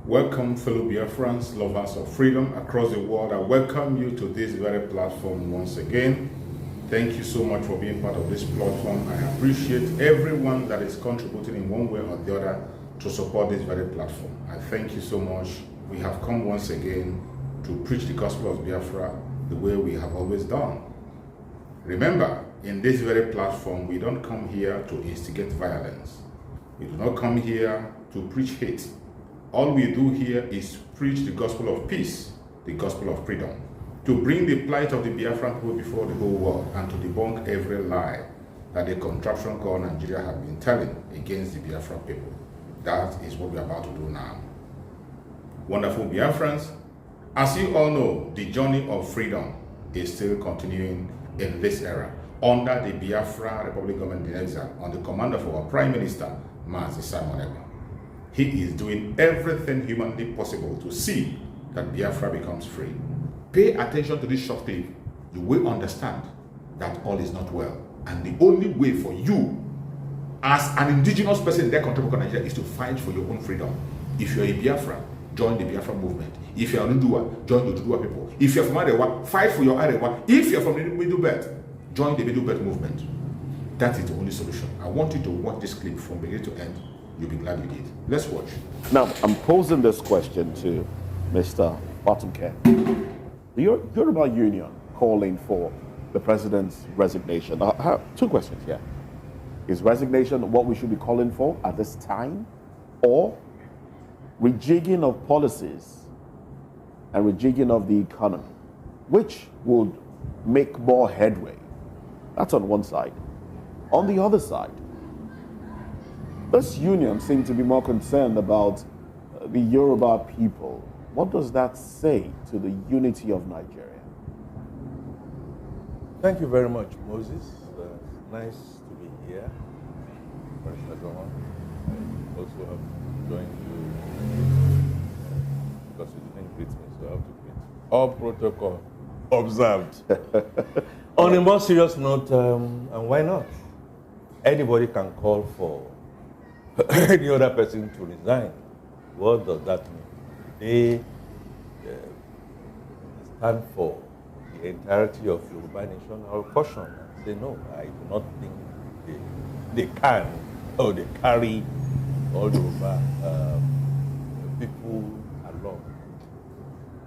Welcome, fellow Biafrans, lovers of freedom across the world. I welcome you to this very platform once again. Thank you so much for being part of this platform. I appreciate everyone that is contributing in one way or the other to support this very platform. I thank you so much. We have come once again to preach the gospel of Biafra the way we have always done. Remember, in this very platform, we don't come here to instigate violence. We do not come here to preach hate. All we do here is preach the gospel of peace, the gospel of freedom, to bring the plight of the Biafran people before the whole world and to debunk every lie that the contraption called Nigeria have been telling against the Biafran people. That is what we are about to do now. Wonderful Biafrans, as you all know, the journey of freedom is still continuing in this era under the Biafra Republic government in exile on the command of our Prime Minister, Mazi Simon Ekpa. He is doing everything humanly possible to see that Biafra becomes free. Pay attention to this short clip. You will understand that all is not well. And the only way for you, as an indigenous person in that country called Nigeria, is to fight for your own freedom. If you're a Biafra, join the Biafra movement. If you're an Udua, join the Udua people. If you're from Arewa, fight for your Arewa. If you're from the Middle Belt, join the Middle Belt movement. That is the only solution. I want you to watch this clip from beginning to end. You'll be glad you did. Let's watch. Now, I'm posing this question to Mr. Batumke. The Yoruba Union calling for the president's resignation. I have two questions here. Is resignation what we should be calling for at this time? Or rejigging of policies and rejigging of the economy? Which would make more headway? That's on one side. On the other side, this union seems to be more concerned about the Yoruba people. What does that say to the unity of Nigeria? Thank you very much, Moses. Nice to be here. I also have joined you because you didn't greet me, so I have to greet you. All protocol observed. On a more serious note, and why not? Anybody can call for any other person to resign. What does that mean? They stand for the entirety of Yoruba nation. I will caution and say no. I do not think they can or they carry all Yoruba people along.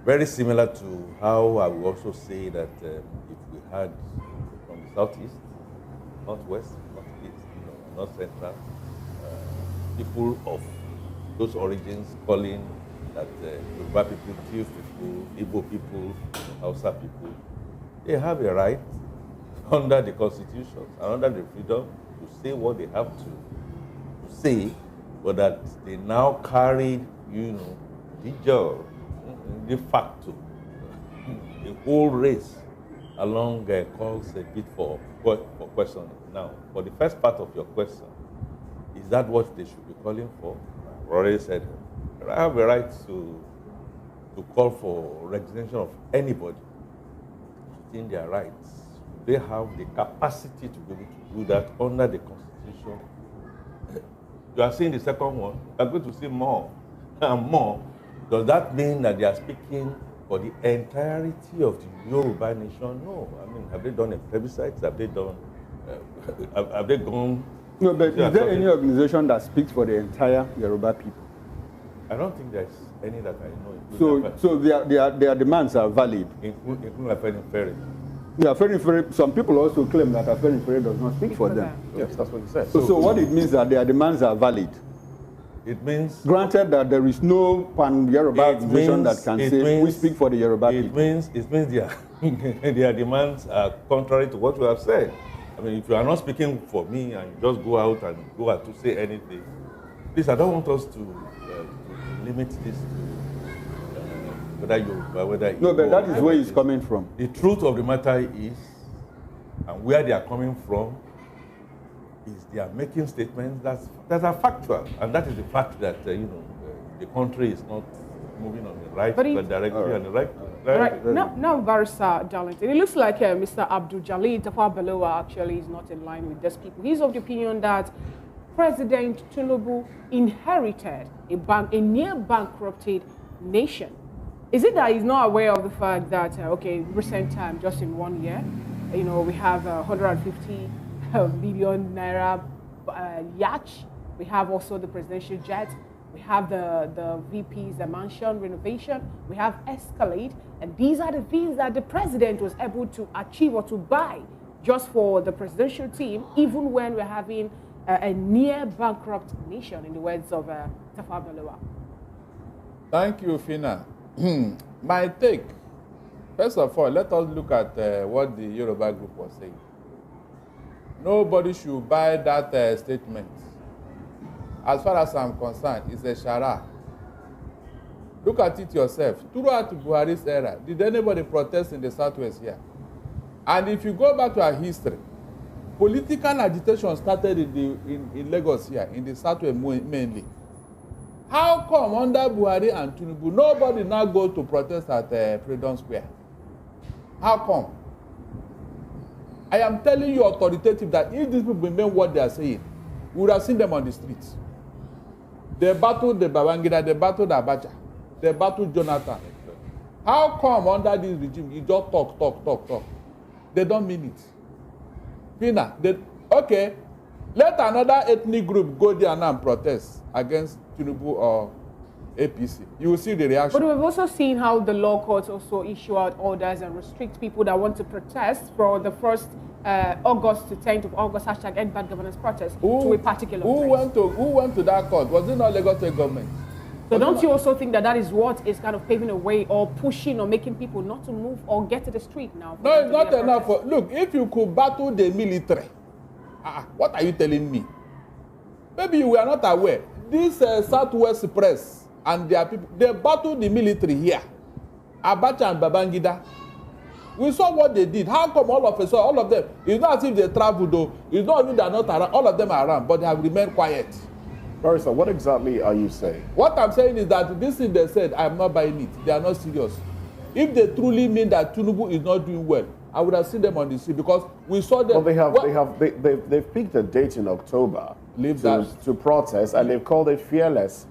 Very similar to how I will also say that if we had from the southeast, northwest, northeast, north central, people of those origins calling that Yoruba people, Tiv people, Igbo people, Hausa people, they have a right under the constitution and under the freedom to say what they have to say, but that they now carry, de facto, the whole race along calls a bit for questioning. Now, for the first part of your question, is that what they should be calling for? I've already said I have a right to call for resignation of anybody within their rights. They have the capacity to be able to do that under the Constitution. You are seeing the second one. You are going to see more and more. Does that mean that they are speaking for the entirety of the Yoruba nation? No. I mean, have they done a plebiscite? Have they done? Have they gone? No, but is there any organization that speaks for the entire Yoruba people? I don't think there's any that I know. So their demands are valid. Including Afenifere. Yeah, Afenifere. Some people also claim that Afenifere does not speak for them. Yes, that's what he said. So what it means that their demands are valid. It means, granted that there is no pan-Yoruba organization that can say we speak for the Yoruba people. It means their demands are contrary to what you have said. I mean, if you are not speaking for me and you just go out and go out to say anything, please, I don't want us to limit this to whether Yoruba, no, but that is where it's coming from. The truth of the matter is, and where they are coming from, is they are making statements that are factual, and that is the fact that the country is not moving on the right direction and the right. Right. Now, Barrister Darlington, it looks like Mr. Abdul Jalil Tafawa Balewa actually is not in line with these people. He's of the opinion that President Tinubu inherited a near bankrupted nation? Is it that he's not aware of the fact that, recent time, just in 1 year, we have 150 billion naira yacht. We have also the presidential jet. We have the VP's mansion renovation. We have Escalade. And these are the things that the president was able to achieve or to buy just for the presidential team, even when we're having a near bankrupt nation, in the words of Tafawa Balewa. Thank you, Fina. My take, first of all, let us look at what the Yoruba group was saying. Nobody should buy that statement. As far as I'm concerned, it's a shara. Look at it yourself. Throughout Buhari's era, did anybody protest in the Southwest here? And if you go back to our history, political agitation started in Lagos here, in the Southwest mainly. How come under Buhari and Tinubu, nobody now go to protest at Freedom Square? How come? I am telling you authoritative that if these people mean what they are saying, we would have seen them on the streets. They battled the Babangida, they battled Abacha, they battled Jonathan. How come under this regime you just talk? They don't mean it. Fina, okay, let another ethnic group go there now and protest against Tinubu or APC. You will see the reaction. But we've also seen how the law courts also issue out orders and restrict people that want to protest for the 1st August to 10th of August, # End Bad Governance protest to a particular place. Who went to that court? Was it not Lagos State government? So don't you also think that is what is kind of paving a way or pushing or making people not to move or get to the street now? No, it's not enough. Look, if you could battle the military, what are you telling me? Maybe you were not aware. This Southwest press and their people, they battled the military here. Abacha and Babangida. We saw what they did. How come all of a sudden, all of them, it's not as if they traveled though, it's not even they're not around, all of them are around, but they have remained quiet. Barrister, what exactly are you saying? What I'm saying is that this thing they said, I'm not buying it. They are not serious. If they truly mean that Tinubu is not doing well, I would have seen them on the street because we saw them. Well, they've picked a date in October to protest, and they've called it Fearless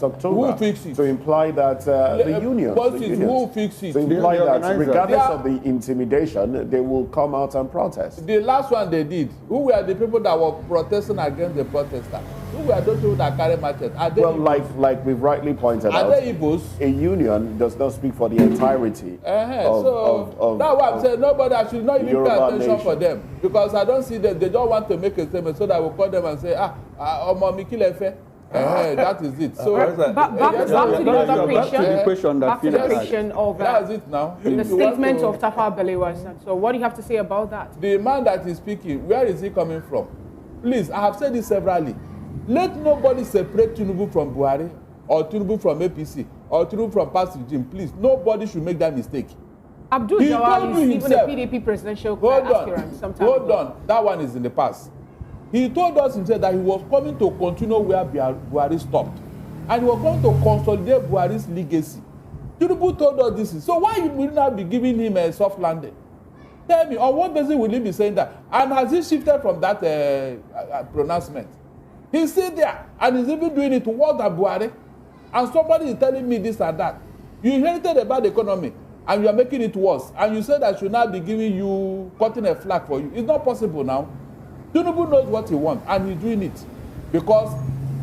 October. Who fixed it? To imply that the unions. Who fixed it? To imply that regardless of the intimidation, they will come out and protest. The last one they did, who were the people that were protesting against the protesters? Who were those people that carry machetes? Well, like we've rightly pointed out, they Igbos? A union does not speak for the entirety of that's why I'm saying nobody should not even pay attention nation. for them because I don't see them. They don't want to make a statement so that I will call them and say, Omo Mikilefe. That is it. So back to the question of that's it now. the statement of Tafawa Balewa. So what do you have to say about that? The man that is speaking, where is he coming from? Please, I have said this severally. Let nobody separate Tinubu from Buhari or Tinubu from APC or Tinubu from past regime. Please, nobody should make that mistake. Abdul Jawad is even a PDP presidential aspirant sometime Hold on, that one is in the past. He told us himself that he was coming to continue where Buhari stopped. And he was going to consolidate Buhari's legacy. Tinubu told us this. So why will you not be giving him a soft landing? Tell me, on what basis will he be saying that? And has he shifted from that pronouncement? He's still there, and he's even doing it towards Buhari. And somebody is telling me this and that. You inherited a bad economy, and you are making it worse. And you said I should not be giving you, cutting a flag for you. It's not possible now. Tinubu knows what he wants, and he's doing it. Because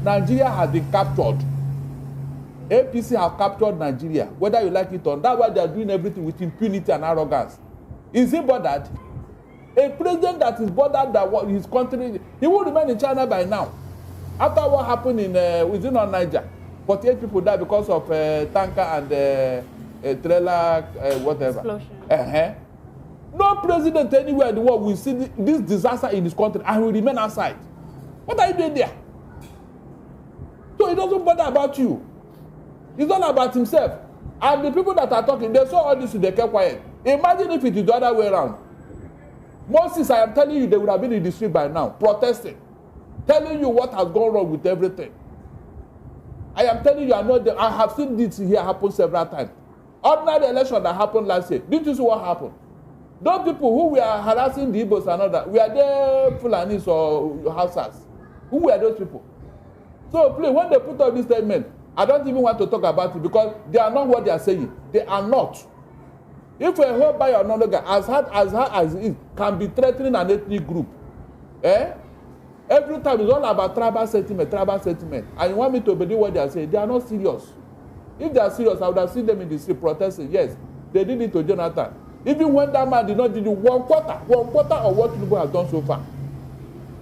Nigeria has been captured. APC have captured Nigeria, whether you like it or not. That's why they are doing everything with impunity and arrogance. Is he bothered? A president that is bothered that his country, he will remain in China by now. After what happened within Niger, 48 people died because of tanker and trailer, whatever. Explosion. No president anywhere in the world will see this disaster in his country and will remain outside. What are you doing there? So it doesn't bother about you. It's all about himself. And the people that are talking, they saw all this, they kept quiet. Imagine if it is the other way around. Moses, I am telling you, they would have been in the street by now, protesting. Telling you what has gone wrong with everything. I am telling you, I have seen this here happen several times. Ordinary election that happened last year. Did you see what happened? Those people who were harassing the Igbos and all that, were they Fulanis or Hausas? Who were those people? So please, when they put up this statement, I don't even want to talk about it because they are not what they are saying. They are not. If a whole buyer or non-local, as hard as it is, can be threatening an ethnic group, every time it's all about tribal sentiment, and you want me to believe what they are saying, they are not serious. If they are serious, I would have seen them in the street protesting. Yes, they did it to Jonathan. Even when that man did not do one quarter of what Tinubu has done so far.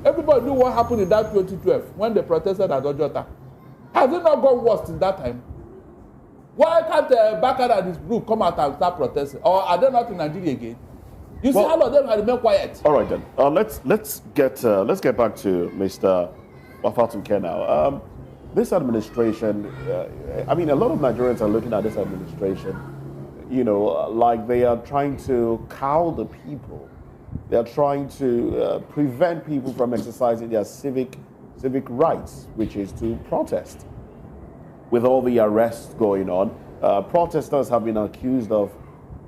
Everybody knew what happened in that 2012 when they protested at Ojota. Has it not gone worse in that time? Why can't Bakar and his group come out and start protesting? Or are they not in Nigeria again? You see, all of them have remained quiet. All right then. Let's get back to Mr. Wafatunke now. This administration, I mean, a lot of Nigerians are looking at this administration, like they are trying to cow the people. They are trying to prevent people from exercising their civic rights, which is to protest. With all the arrests going on, protesters have been accused of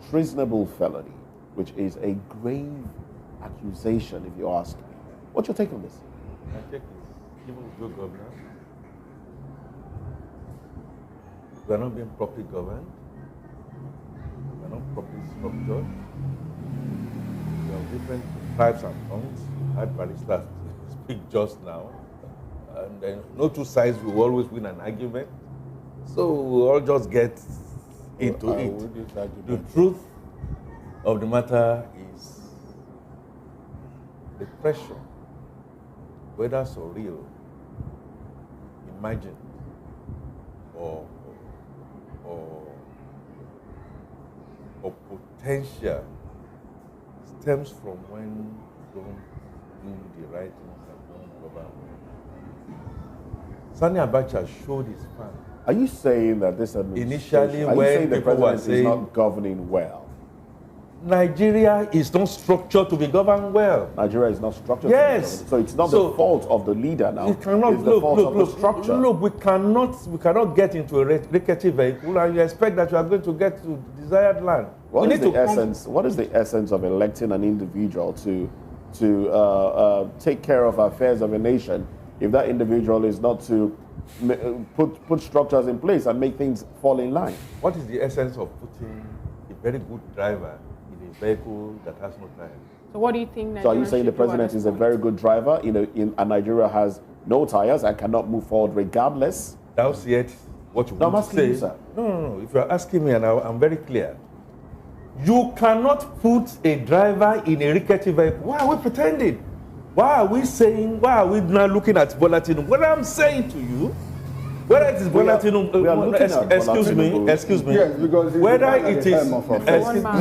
treasonable felony, which is a grave accusation, if you ask me. What's your take on this? My take is, even good governance, we are not being properly governed, we are not properly structured. We have different tribes and tongues. I had baristas speak just now. And then no two sides will always win an argument. So we all just get into it. The truth of the matter is the pressure, whether surreal, imagined, or potential, stems from when you don't do the right things and don't govern well. Sani Abacha showed his fan. Are you saying that this administration, initially, are you when saying the people were president is not governing well? Nigeria is not structured to be governed well. Nigeria is not structured. Yes. So it's not the fault of the leader now. It cannot. It's the fault of the structure. Look, we cannot get into a rickety vehicle and you expect that you are going to get to desired land. What is the essence of electing an individual to take care of affairs of a nation if that individual is not to put structures in place and make things fall in line? What is the essence of putting a very good driver in a vehicle that has no tires? So what do you think? So are you saying the president is a very good driver and Nigeria has no tires and cannot move forward regardless? Thou seest what you no, want to say. You, sir. No. If you're asking me, and I'm very clear, you cannot put a driver in a rickety vehicle. Why are we pretending? Why are we now looking at Bola Tinubu? What I'm saying to you, whether it is Bola Tinubu, excuse me. Yes, because whether it is,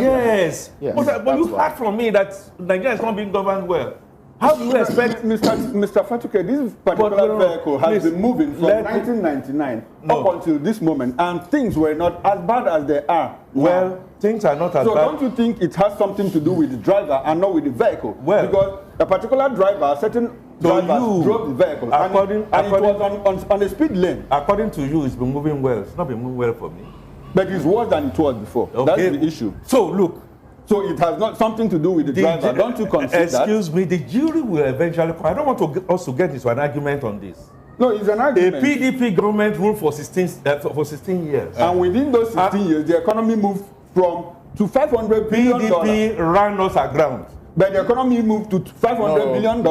yes. But you right. heard from me that Nigeria is not being governed well. How do you expect, Mr. Fatuke, this particular vehicle has been moving from 1999 up until this moment, and things were not as bad as they are. Well, things are not as bad. So don't you think it has something to do with the driver and not with the vehicle? Well, because a particular driver, certain drivers drove the vehicle, and it was on a speed lane. According to you, it's been moving well. It's not been moving well for me. But it's worse than it was before. Okay. That's the issue. So look. So it has not something to do with the driver. Don't you consider Excuse me, the jury will eventually come. I don't want to also get into an argument on this. No, it's an argument. A PDP government ruled for 16 years. And within those 16 years, the economy moved to $500 billion. PDP ran us aground. But the economy moved to $500 billion.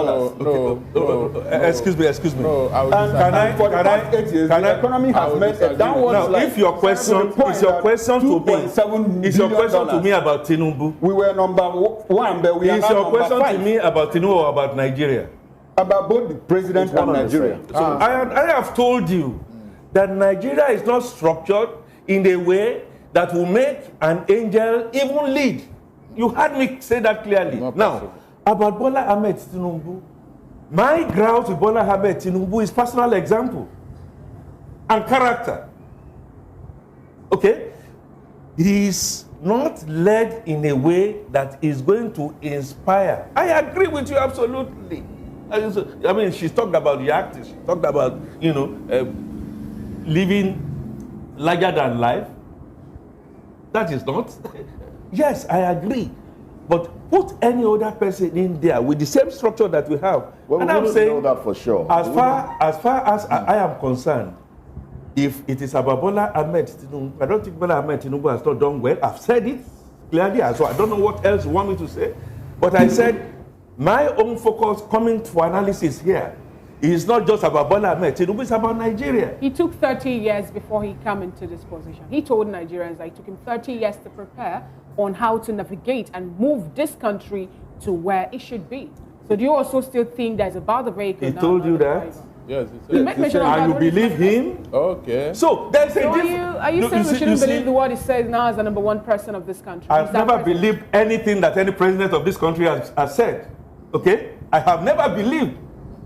Excuse me. No, for the past 8 years, the economy has made a downward slide. Now, if your question is your question to me about Tinubu, we were number one, but we are now number 5. Is your question to me about Tinubu or about Nigeria? About both the president and Nigeria. So I have told you that Nigeria is not structured in a way that will make an angel even lead. You heard me say that clearly. Now, about Bola Ahmed Tinubu, my grounds with Bola Ahmed Tinubu is personal example and character. Okay? He's not led in a way that is going to inspire. I agree with you absolutely. I mean, she's talked about the actors. She talked about, living larger than life. That is not. Yes, I agree. But put any other person in there with the same structure that we have. Well, and we I'm don't saying, know that for sure. as far as I am concerned, if it is about Bola Ahmed Tinubu, I don't think Bola Ahmed Tinubu has not done well. I've said it clearly, so I don't know what else you want me to say. But I said my own focus coming to analysis here is not just about Bola Ahmed Tinubu, it's about Nigeria. He took 30 years before he came into this position. He told Nigerians that it took him 30 years to prepare on how to navigate and move this country to where it should be. So do you also still think that's about the vehicle? He told you that? Yes, You make mention of And you that. believe him? Okay. So there's a So difference. are you saying we shouldn't believe the word he says now as the number one person of this country? I've never believed anything that any president of this country has said. Okay? I have never believed.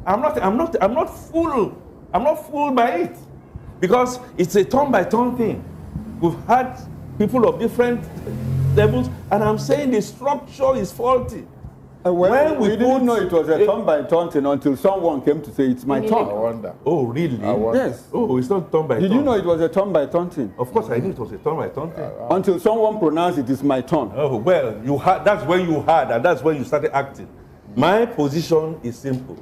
I'm not fooled by it. Because it's a turn by turn thing. We've had people of different levels, and I'm saying the structure is faulty. When we didn't know it was a turn by turn thing until someone came to say it's my I turn. wonder. Oh, really? Yes. Oh, it's not turn by turn. Did you know it was a turn by turn thing? Of course, I knew it was a turn by turn thing. Until someone pronounced it is my turn. Oh, well, you had, that's when you had, and that's when you started acting. My position is simple.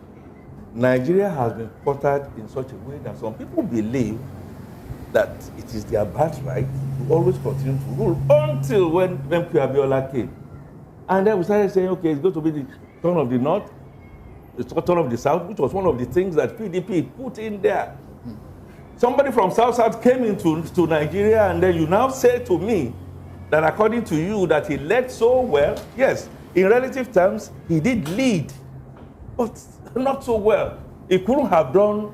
Nigeria has been portrayed in such a way that some people believe that it is their birthright to always continue to rule until when Abiola came. And then we started saying, okay, it's going to be the turn of the North, the turn of the South, which was one of the things that PDP put in there. Somebody from South came into Nigeria, and then you now say to me that according to you that he led so well. Yes, in relative terms, he did lead, but not so well. He couldn't have done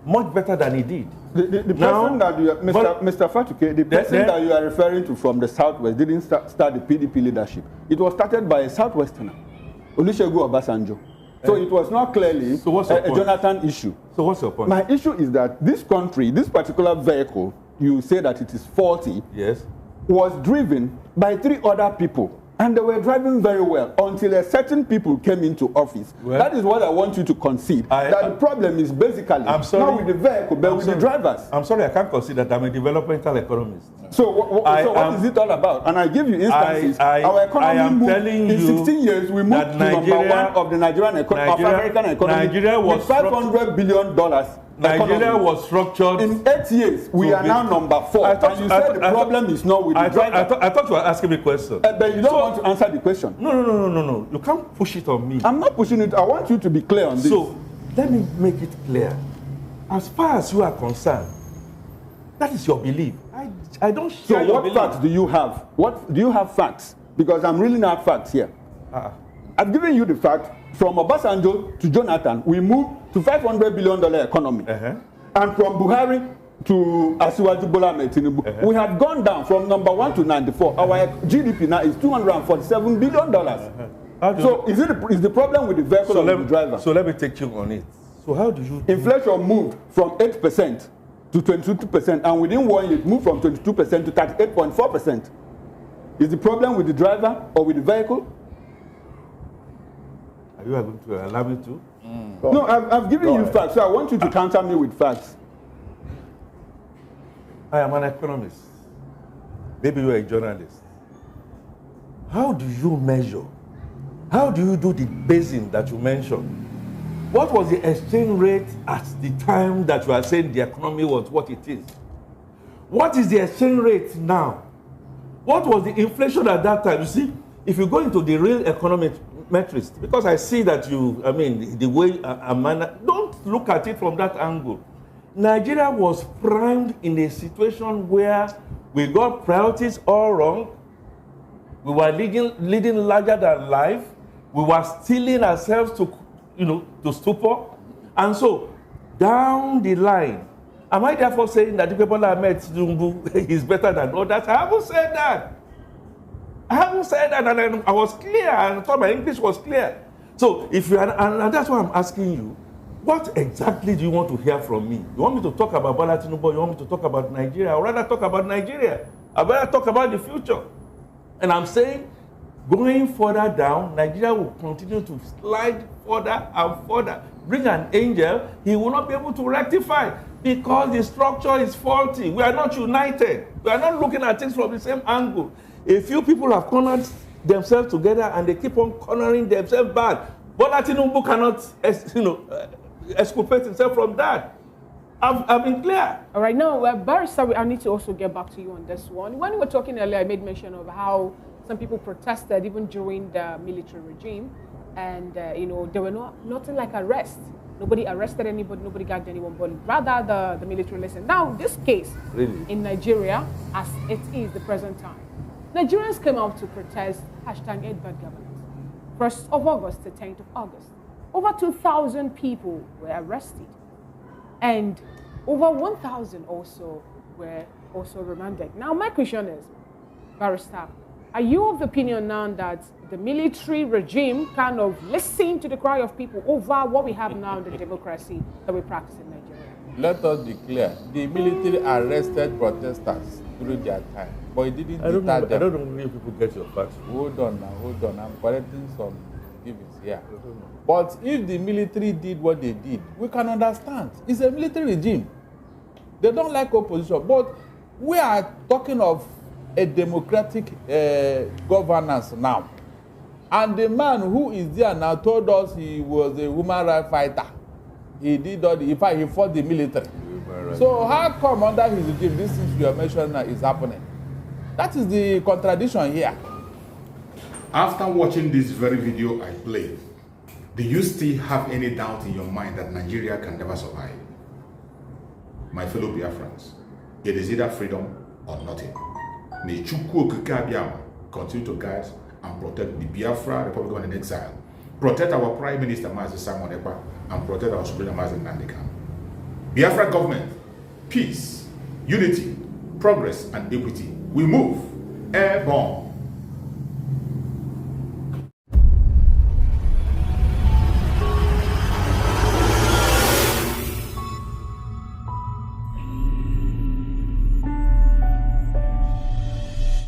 much better than he did. The person that you are, Mr. Fatuke, the person that you are referring to from the Southwest didn't start the PDP leadership. It was started by a Southwesterner, Olusegun Obasanjo. So it was not clearly a Jonathan issue. So what's your point? My issue is that this country, this particular vehicle, you say that it is faulty, Yes. was driven by 3 other people. And they were driving very well until a certain people came into office. Well, that is what I want you to concede. That the problem is basically not with the vehicle, but with the drivers. I'm sorry, I can't concede that I'm a developmental economist. So what is it all about? And I give you instances. Our economy moved in 16 years. We moved to number 1 of the Nigerian economy, of African economy. Nigeria was with $500 billion. Nigeria was structured. In 8 years, we are now number 4. And you said the problem is not with the driver. I thought you were asking me a question. But you don't want to answer the question. No. You can't push it on me. I'm not pushing it. I want you to be clear on this. So, let me make it clear. As far as you are concerned, that is your belief. I don't share your belief. So what facts do you have? What do you have facts? Because I'm really not facts here. I've given you the fact. From Obasanjo to Jonathan, we moved to $500 billion economy. And from Buhari to Asiwaju Bola Ahmed Tinubu, we have gone down from number 1 to 94. Our GDP now is $247 billion. So is the problem with the vehicle or the driver? So let me take you on it. So how do you... Inflation moved from 8% to 22%, and within 1 year it moved from 22% to 38.4%. Is the problem with the driver or with the vehicle? Are you going to allow me to? No, I've given you facts, so I want you to counter me with facts. I am an economist. Maybe you are a journalist. How do you measure? How do you do the basing that you mentioned? What was the exchange rate at the time that you are saying the economy was what it is? What is the exchange rate now? What was the inflation at that time? You see, if you go into the real economic metrics, because I see that the way don't look at it from that angle. Nigeria was primed in a situation where we got priorities all wrong. We were leading larger than life. We were stealing ourselves to stupor. And so, down the line, am I therefore saying that the people I met is better than others? I haven't said that. And I was clear, and I thought my English was clear. So, and that's why I'm asking you, what exactly do you want to hear from me? You want me to talk about Bola Tinubu? You want me to talk about Nigeria? I'd rather talk about Nigeria. I'd rather talk about the future. And I'm saying, going further down, Nigeria will continue to slide further and further. Bring an angel, he will not be able to rectify because the structure is faulty. We are not united. We are not looking at things from the same angle. A few people have cornered themselves together and they keep on cornering themselves back. Bola Tinubu cannot, exculpate himself from that. I've been clear. All right, now, Barrister, I need to also get back to you on this one. When we were talking earlier, I made mention of how some people protested even during the military regime, and there were nothing like arrest. Nobody arrested anybody, nobody gagged anyone, but rather the military listened. Now, this case in Nigeria, as it is the present time, Nigerians came out to protest #8BadGovernance, 1st of August to 10th of August. Over 2,000 people were arrested, and over 1,000 also were remanded. Now, my question is, Barrister, are you of the opinion now that the military regime kind of listened to the cry of people over what we have now in the democracy that we practice in Nigeria? Let us be clear. The military arrested protesters during their time, but it didn't deter them. I don't know if people get your facts. Hold on. I'm correcting some givings here. But if the military did what they did, we can understand. It's a military regime. They don't like opposition. But we are talking of a democratic governance now. And the man who is there now told us he was a human rights fighter. He did all in fact, he fought the military. So how come under his regime, this thing you are mentioning is happening? That is the contradiction here. After watching this very video I played, do you still have any doubt in your mind that Nigeria can never survive? My fellow Biafrans, it is either freedom or nothing. May Chukwu Okike Abiyama continue to guide and protect the Biafra Republic in exile, protect our Prime Minister Mazi Simon Ekpa, and protect our Supreme Mazi Nnamdi Kanu. Biafra government, peace, unity, progress, and equity. We move airborne.